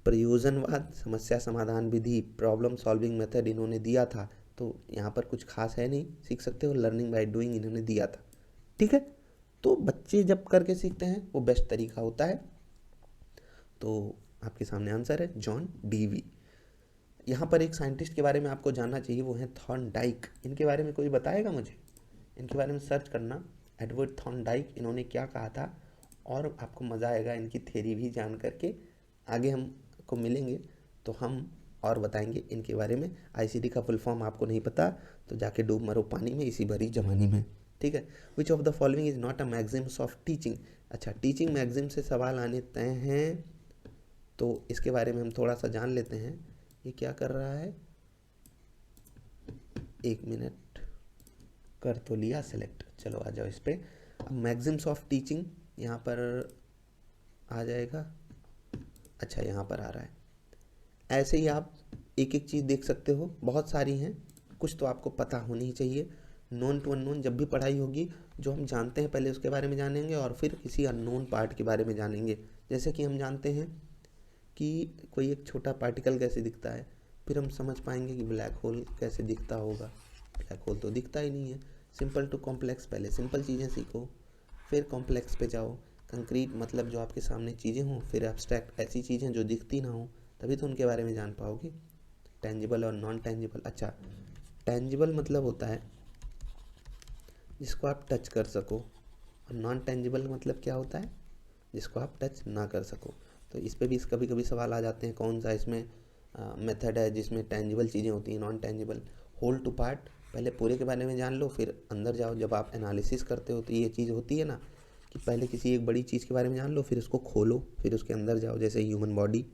प्रयोजनवाद, समस्या समाधान विधि, प्रॉब्लम सॉल्विंग मेथड इन्होंने दिया था। तो यहाँ पर कुछ खास है नहीं, सीख सकते हो, लर्निंग बाय डूइंग इन्होंने दिया था, ठीक है। तो बच्चे जब करके सीखते हैं वो बेस्ट तरीका होता है। तो आपके सामने आंसर है जॉन डीवी। यहाँ पर एक साइंटिस्ट के बारे में आपको जानना चाहिए, वो है थॉर्नडाइक। इनके बारे में कोई बताएगा मुझे? इनके बारे में सर्च करना, एडवर्ड थॉर्नडाइक, इन्होंने क्या कहा था, और आपको मज़ा आएगा इनकी थ्योरी भी जान करके। आगे हमको मिलेंगे तो हम और बताएंगे इनके बारे में। आईसीटी का फुल फॉर्म आपको नहीं पता तो जाके डूब मरो पानी में इसी भरी जवानी में, ठीक है। Which of the following is not a Maxim's of teaching. अच्छा, टीचिंग मैक्सिम से सवाल आने तय हैं, तो इसके बारे में हम थोड़ा सा जान लेते हैं। ये क्या कर रहा है, 1 मिनट, कर तो लिया सेलेक्ट, चलो आ जाओ इस पर। अब मैक्सिम्स ऑफ टीचिंग यहाँ पर आ जाएगा, अच्छा यहाँ पर आ रहा है। ऐसे ही आप एक एक चीज़ देख सकते हो, बहुत सारी हैं, कुछ तो आपको पता होनी ही चाहिए। नोन टू अननोन जब भी पढ़ाई होगी, जो हम जानते हैं पहले उसके बारे में जानेंगे और फिर किसी अननोन पार्ट के बारे में जानेंगे। जैसे कि हम जानते हैं कि कोई एक छोटा पार्टिकल कैसे दिखता है, फिर हम समझ पाएंगे कि ब्लैक होल कैसे दिखता होगा। ब्लैक होल तो दिखता ही नहीं है। सिंपल टू कॉम्प्लेक्स, पहले सिंपल चीज़ें सीखो, फिर कॉम्प्लेक्स पे जाओ। कंक्रीट मतलब जो आपके सामने चीज़ें हों, फिर एब्स्ट्रैक्ट ऐसी चीज़ें जो दिखती ना हो, तभी तो उनके बारे में जान पाओगे। टेंजिबल और नॉन टेंजिबल। अच्छा, टेंजिबल मतलब होता है जिसको आप टच कर सको, और नॉन टेंजिबल मतलब क्या होता है, जिसको आप टच ना कर सको। तो इस पे भी कभी कभी सवाल आ जाते हैं, कौन सा इसमें मेथड है जिसमें टेंजिबल चीज़ें होती हैं, non tangible. Whole to part, पहले पूरे के बारे में जान लो फिर अंदर जाओ। जब आप एनालिसिस करते हो तो ये चीज़ होती है ना कि पहले किसी एक बड़ी चीज़ के बारे में जान लो, फिर उसको खोलो, फिर उसके अंदर जाओ। जैसे ह्यूमन बॉडी,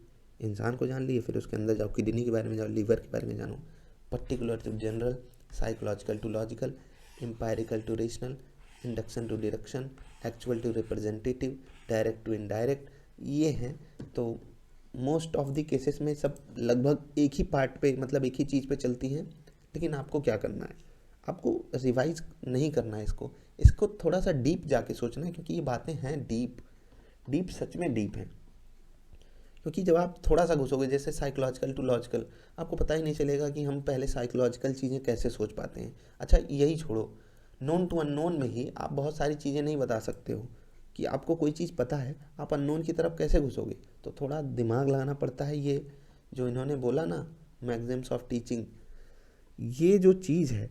इंसान को जान लिए, फिर उसके अंदर जाओ, किडनी के बारे में जाओ, लीवर के बारे में जानो। Particular to general, psychological to logical, empirical to rational, induction to deduction, actual to representative, direct to indirect, ये हैं। तो मोस्ट ऑफ द केसेस में सब लगभग एक ही पार्ट पे, मतलब एक ही चीज़ पे चलती हैं। लेकिन आपको क्या करना है, आपको रिवाइज नहीं करना है इसको थोड़ा सा डीप जाके सोचना है, क्योंकि ये बातें हैं डीप, डीप सच में डीप हैं। क्योंकि जब आप थोड़ा सा घुसोगे, जैसे साइकोलॉजिकल टू लॉजिकल, आपको पता ही नहीं चलेगा कि हम पहले साइकोलॉजिकल चीज़ें कैसे सोच पाते हैं। अच्छा यही छोड़ो, नोन टू अननोन में ही आप बहुत सारी चीज़ें नहीं बता सकते हो कि आपको कोई चीज़ पता है, आप अननोन की तरफ कैसे घुसोगे। तो थोड़ा दिमाग लगाना पड़ता है। ये जो इन्होंने बोला ना, मैक्सिम्स ऑफ टीचिंग, ये जो चीज़ है,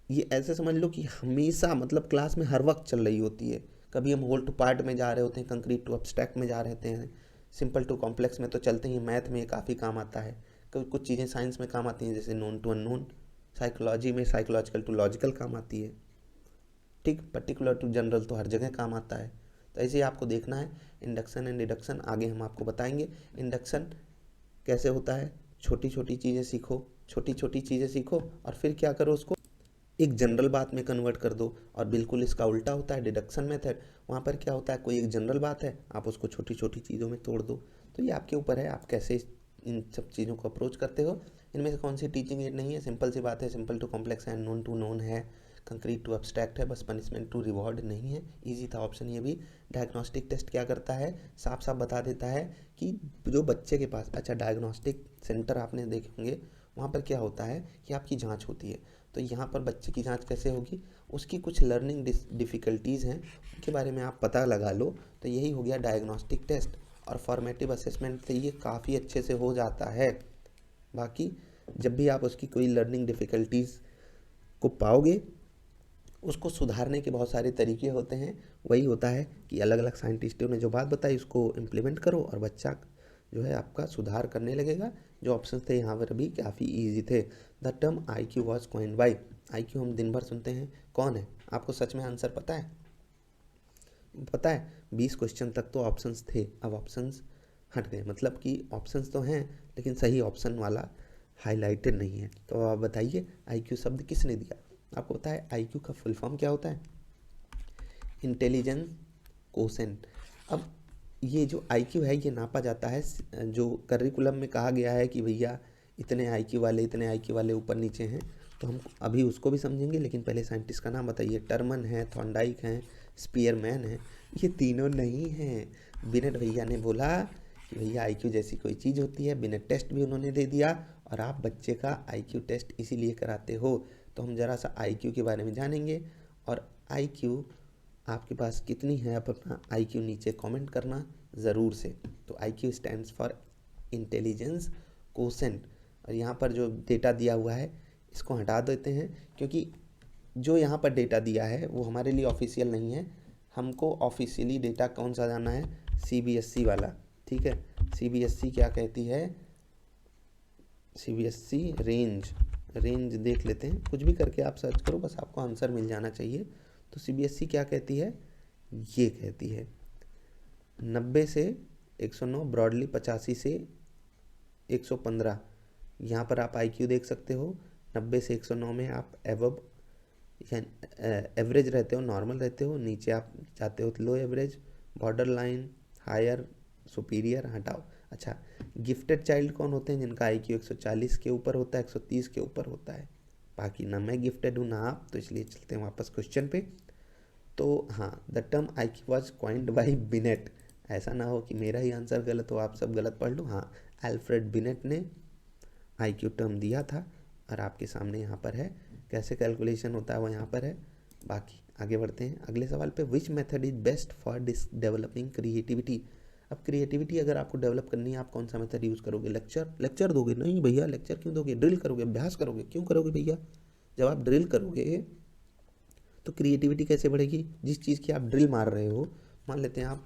ये ऐसे समझ लो कि हमेशा, मतलब क्लास में हर वक्त चल रही होती है। कभी हम होल टू पार्ट में जा रहे होते हैं, कंक्रीट टू अब्स्ट्रैक्ट में जा रहे होते हैं, सिंपल टू कॉम्प्लेक्स में तो चलते ही। मैथ में काफ़ी काम आता है, कभी कुछ चीज़ें साइंस में काम आती हैं, जैसे नोन टू अननोन। साइकोलॉजी में साइकोलॉजिकल टू लॉजिकल काम आती है, ठीक। पर्टिकुलर टू जनरल तो हर जगह काम आता है। तो ऐसे ही आपको देखना है। इंडक्शन एंड डिडक्शन आगे हम आपको बताएंगे। इंडक्शन कैसे होता है, छोटी छोटी चीज़ें सीखो, छोटी छोटी चीज़ें सीखो और फिर क्या करो, उसको एक जनरल बात में कन्वर्ट कर दो। और बिल्कुल इसका उल्टा होता है डिडक्शन मेथड। वहाँ पर क्या होता है, कोई एक जनरल बात है, आप उसको छोटी छोटी चीज़ों में तोड़ दो। तो ये आपके ऊपर है, आप कैसे इन सब चीज़ों को अप्रोच करते हो। इनमें से कौन सी टीचिंग एड नहीं है, सिंपल सी बात है, सिंपल टू कॉम्प्लेक्स है, नोन टू नोन है, कंक्रीट टू अब्स्ट्रैक्ट है, बस पनिशमेंट टू रिवॉर्ड नहीं है। इजी था ऑप्शन ये भी। डायग्नोस्टिक टेस्ट क्या करता है, साफ साफ बता देता है कि जो बच्चे के पास, अच्छा डायग्नोस्टिक सेंटर आपने देखे होंगे, वहाँ पर क्या होता है कि आपकी जांच होती है। तो यहाँ पर बच्चे की जांच कैसे होगी, उसकी कुछ लर्निंग डिफ़िकल्टीज़ हैं, उनके बारे में आप पता लगा लो। तो यही हो गया डायग्नोस्टिक टेस्ट। और फॉर्मेटिव असेसमेंट से ये काफ़ी अच्छे से हो जाता है। बाकी जब भी आप उसकी कोई लर्निंग डिफ़िकल्टीज़ को पाओगे, उसको सुधारने के बहुत सारे तरीके होते हैं। वही होता है कि अलग अलग साइंटिस्टों ने जो बात बताई उसको इम्प्लीमेंट करो और बच्चा जो है आपका सुधार करने लगेगा। जो ऑप्शन थे यहाँ पर भी काफ़ी इजी थे। The term I Q was coined by, I Q हम दिन भर सुनते हैं, कौन है, आपको सच में आंसर पता है? पता है 20 क्वेश्चन तक तो ऑप्शंस थे, अब ऑप्शंस हट गए, मतलब कि ऑप्शंस तो हैं लेकिन सही ऑप्शन वाला हाईलाइटेड नहीं है। तो आप बताइए आई क्यू शब्द किसने दिया? आपको पता है आई क्यू का फुल फॉर्म क्या होता है? Intelligence quotient. अब ये जो आई क्यू है ये नापा जाता है, जो करिकुलम में कहा गया है कि भैया इतने आई क्यू वाले, इतने आई क्यू वाले ऊपर नीचे हैं, तो हम अभी उसको भी समझेंगे। लेकिन पहले साइंटिस्ट का नाम बताइए। टर्मन है, थॉर्नडाइक हैं, स्पीयरमैन है। ये तीनों नहीं हैं। बिनेट भैया ने बोला कि भैया आईक्यू जैसी कोई चीज़ होती है, बिना टेस्ट भी उन्होंने दे दिया और आप बच्चे का आईक्यू टेस्ट इसीलिए कराते हो। तो हम ज़रा सा आईक्यू के बारे में जानेंगे। और आईक्यू आपके पास कितनी है, आप अपना आईक्यू नीचे कमेंट करना ज़रूर से। तो IQ stands for intelligence quotient. और यहाँ पर जो डेटा दिया हुआ है इसको हटा देते हैं, क्योंकि जो यहाँ पर डेटा दिया है वो हमारे लिए ऑफिशियल नहीं है। हमको ऑफिशियली डेटा कौन सा जाना है, सीबीएसई वाला। ठीक है, सीबीएसई क्या कहती है, सीबीएसई रेंज देख लेते हैं। कुछ भी करके आप सर्च करो, बस आपको आंसर मिल जाना चाहिए। तो सीबीएसई क्या कहती है, ये कहती है 90 से 109, ब्रॉडली 85 से 115। यहाँ पर आप आईक्यू देख सकते हो। 90 से 109 में आप एवब एवरेज रहते हो, नॉर्मल रहते हो। नीचे आप जाते हो low average, border line, higher, superior, हटाओ। अच्छा, गिफ्टेड चाइल्ड कौन होते हैं, जिनका आईक्यू 140 के ऊपर होता है, 130 के ऊपर होता है। बाकी ना मैं गिफ्टेड हूँ ना आप, तो इसलिए चलते हैं वापस क्वेश्चन पे। तो हाँ, the term IQ was coined by beneath. ऐसा ना हो कि मेरा ही आंसर गलत हो, आप सब गलत पढ़ लो। हाँ, अल्फ्रेड बिनेट ने आईक्यू टर्म दिया था और आपके सामने यहाँ पर है। कैसे कैलकुलेशन होता है वो यहाँ पर है। बाकी आगे बढ़ते हैं अगले सवाल पे। Which method is best for developing creativity. अब क्रिएटिविटी अगर आपको डेवलप करनी है, आप कौन सा मेथड यूज़ करोगे, लेक्चर दोगे? नहीं भैया, लेक्चर क्यों दोगे, ड्रिल करोगे, अभ्यास करोगे। क्यों करोगे भैया, जब आप ड्रिल करोगे तो क्रिएटिविटी कैसे बढ़ेगी। जिस चीज़ की आप ड्रिल मार रहे हो, मान लेते हैं आप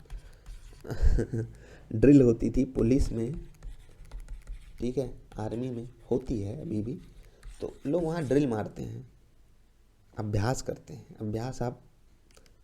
ड्रिल होती थी पुलिस में, ठीक है, आर्मी में होती है अभी भी, तो लोग वहाँ ड्रिल मारते हैं, अभ्यास करते हैं। अभ्यास आप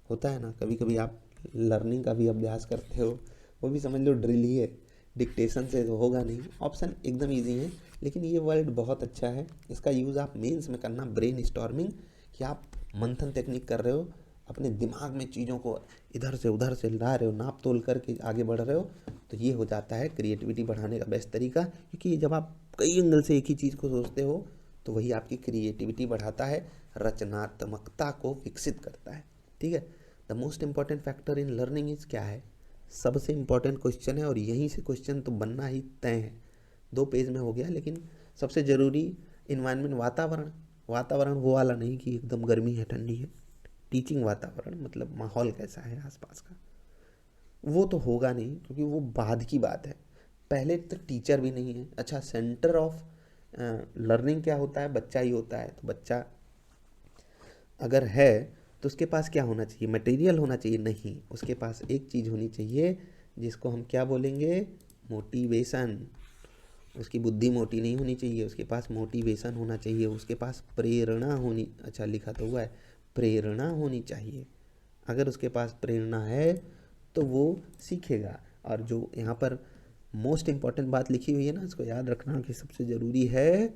होता है ना, कभी कभी आप लर्निंग का भी अभ्यास करते हो, वो भी समझ लो ड्रिल ही है। डिक्टेशन से तो होगा नहीं। ऑप्शन एकदम इजी है, लेकिन ये वर्ड बहुत अच्छा है। इसका यूज़ आप मेंस में करना, ब्रेन स्टॉर्मिंग, कि आप मंथन टेक्निक कर रहे हो, अपने दिमाग में चीज़ों को इधर से उधर से ला रहे हो, नाप तोल करके आगे बढ़ रहे हो, तो ये हो जाता है क्रिएटिविटी बढ़ाने का बेस्ट तरीका। क्योंकि जब आप कई एंगल से एक ही चीज़ को सोचते हो तो वही आपकी क्रिएटिविटी बढ़ाता है, रचनात्मकता को विकसित करता है। ठीक है, the most important factor in learning is क्या है, सबसे इंपॉर्टेंट क्वेश्चन है और यहीं से क्वेश्चन तो बनना ही तय है। 2 पेज में हो गया, लेकिन सबसे ज़रूरी इन्वायरमेंट, वातावरण वो वाला नहीं कि एकदम गर्मी है ठंडी है। टीचिंग वातावरण मतलब माहौल कैसा है आसपास का, वो तो होगा नहीं, क्योंकि वो बाद की बात है। पहले तो टीचर भी नहीं है। अच्छा, सेंटर ऑफ लर्निंग क्या होता है, बच्चा ही होता है। तो बच्चा अगर है तो उसके पास क्या होना चाहिए, मटेरियल होना चाहिए? नहीं, उसके पास एक चीज़ होनी चाहिए जिसको हम क्या बोलेंगे, मोटिवेशन। उसकी बुद्धि मोटी नहीं होनी चाहिए, उसके पास मोटिवेशन होना चाहिए, उसके पास प्रेरणा होनी, अच्छा लिखा तो हुआ है, प्रेरणा होनी चाहिए। अगर उसके पास प्रेरणा है तो वो सीखेगा। और जो यहाँ पर मोस्ट इम्पॉर्टेंट बात लिखी हुई है ना, इसको याद रखना कि सबसे ज़रूरी है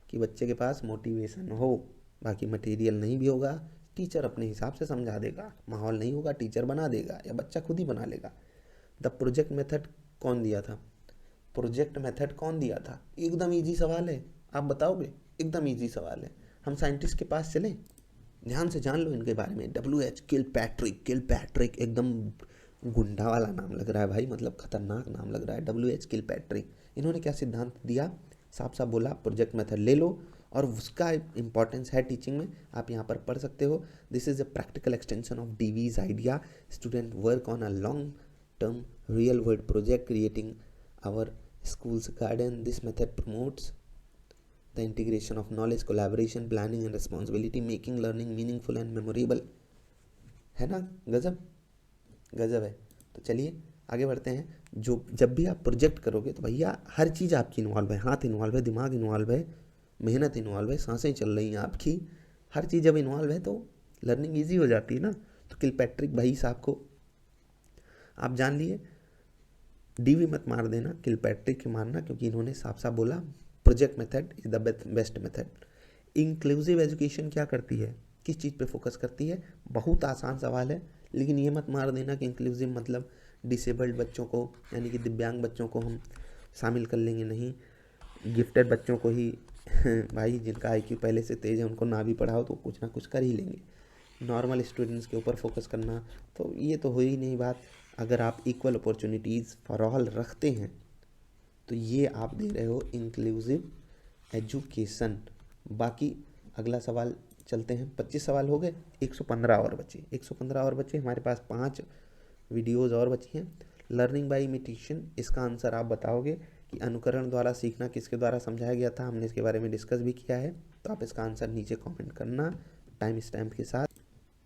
कि बच्चे के पास मोटिवेशन हो। बाकी मटेरियल नहीं भी होगा, टीचर अपने हिसाब से समझा देगा। माहौल नहीं होगा, टीचर बना देगा या बच्चा खुद ही बना लेगा। द प्रोजेक्ट मेथड कौन दिया था, प्रोजेक्ट मेथड कौन दिया था? एकदम इजी सवाल है, आप बताओगे? एकदम इजी सवाल है। हम साइंटिस्ट के पास चलें, ध्यान से जान लो इनके बारे में। WH किलपैट्रिक, एकदम गुंडा वाला नाम लग रहा है भाई, मतलब खतरनाक नाम लग रहा है। WH किलपैट्रिक, इन्होंने क्या सिद्धांत दिया, साफ साफ बोला प्रोजेक्ट मेथड ले लो, और उसका इंपॉर्टेंस है टीचिंग में, आप यहाँ पर पढ़ सकते हो। This is a practical extension of DV's idea, student work on a long term real world project creating our schools garden. This method promotes the integration of knowledge, collaboration, planning and responsibility, making learning meaningful and memorable. है ना, गजब गजब है। तो चलिए आगे बढ़ते हैं। जो जब भी आप प्रोजेक्ट करोगे तो भैया हर चीज़ आपकी इन्वॉल्व है, हाथ इन्वॉल्व है, दिमाग इन्वॉल्व है, मेहनत इन्वॉल्व है, सांसें चल रही हैं आपकी, हर चीज़ जब इन्वॉल्व है तो लर्निंग ईजी हो जाती है ना। तो किलपैट्रिक भाई साहब को आप जान लिए, DV मत मार देना, किलपैट्रिक मारना, क्योंकि इन्होंने साफ साफ बोला project method is the best method. Inclusive education क्या करती है, किस चीज़ पे फोकस करती है? बहुत आसान सवाल है, लेकिन ये मत मार देना कि इंक्लूसिव मतलब डिसेबल्ड बच्चों को, यानी कि दिव्यांग बच्चों को हम शामिल कर लेंगे, नहीं, गिफ्टेड बच्चों को ही भाई जिनका IQ पहले से तेज़ है उनको ना भी पढ़ाओ तो कुछ ना कुछ कर ही लेंगे। नॉर्मल स्टूडेंट्स के ऊपर फोकस करना, तो ये तो हो ही नहीं बात। अगर आप इक्वल अपॉर्चुनिटीज़ फॉर ऑल रखते हैं तो ये आप दे रहे हो इंक्लूसिव एजुकेशन। बाकी अगला सवाल चलते हैं। 25 सवाल हो गए, 115 और बचे। 115 और बचे, हमारे पास 5 वीडियोज़ और बची हैं। लर्निंग बाय इमिटेशन, इसका आंसर आप बताओगे कि अनुकरण द्वारा सीखना किसके द्वारा समझाया गया था, हमने इसके बारे में डिस्कस भी किया है। तो आप इसका आंसर नीचे कमेंट करना टाइम स्टैम्प के साथ।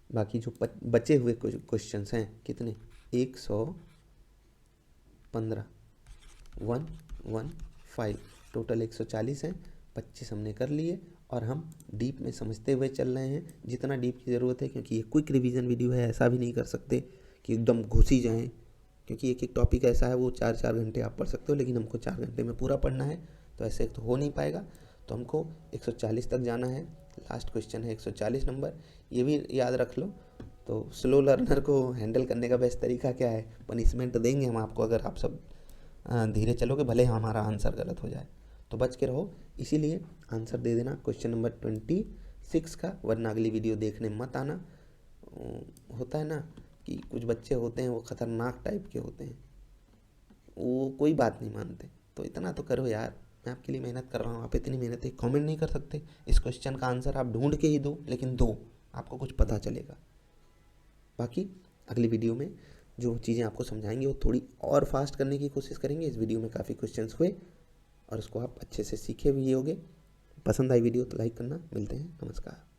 बाकी जो बचे हुए क्वेश्चंस हैं कितने, 115 115 टोटल 140 हैं। 25 हमने कर लिए और हम डीप में समझते हुए चल रहे हैं जितना डीप की ज़रूरत है, क्योंकि ये क्विक रिवीजन वीडियो है। ऐसा भी नहीं कर सकते कि एकदम घुस ही जाएँ, क्योंकि एक एक टॉपिक ऐसा है वो 4-4 घंटे आप पढ़ सकते हो, लेकिन हमको 4 घंटे में पूरा पढ़ना है, तो ऐसे तो हो नहीं पाएगा। तो हमको 140 तक जाना है। लास्ट क्वेश्चन है 140 नंबर, ये भी याद रख लो। तो स्लो लर्नर को हैंडल करने का बेस्ट तरीका क्या है, पनिशमेंट देंगे हम आपको अगर आप सब धीरे चलोगे, भले हमारा आंसर गलत हो जाए। तो बच के रहो, इसीलिए आंसर दे देना क्वेश्चन नंबर 26 का, वरना अगली वीडियो देखने मत आना। होता है ना कि कुछ बच्चे होते हैं वो ख़तरनाक टाइप के होते हैं, वो कोई बात नहीं मानते। तो इतना तो करो यार, मैं आपके लिए मेहनत कर रहा हूँ, आप इतनी मेहनत एक कमेंट नहीं कर सकते? इस क्वेश्चन का आंसर आप ढूंढ के ही दो, लेकिन दो, आपको कुछ पता चलेगा। बाकी अगली वीडियो में जो चीज़ें आपको समझाएंगे वो थोड़ी और फास्ट करने की कोशिश करेंगे। इस वीडियो में काफ़ी क्वेश्चंस हुए और उसको आप अच्छे से सीखे भी होगे। पसंद आई वीडियो तो लाइक करना। मिलते हैं, नमस्कार।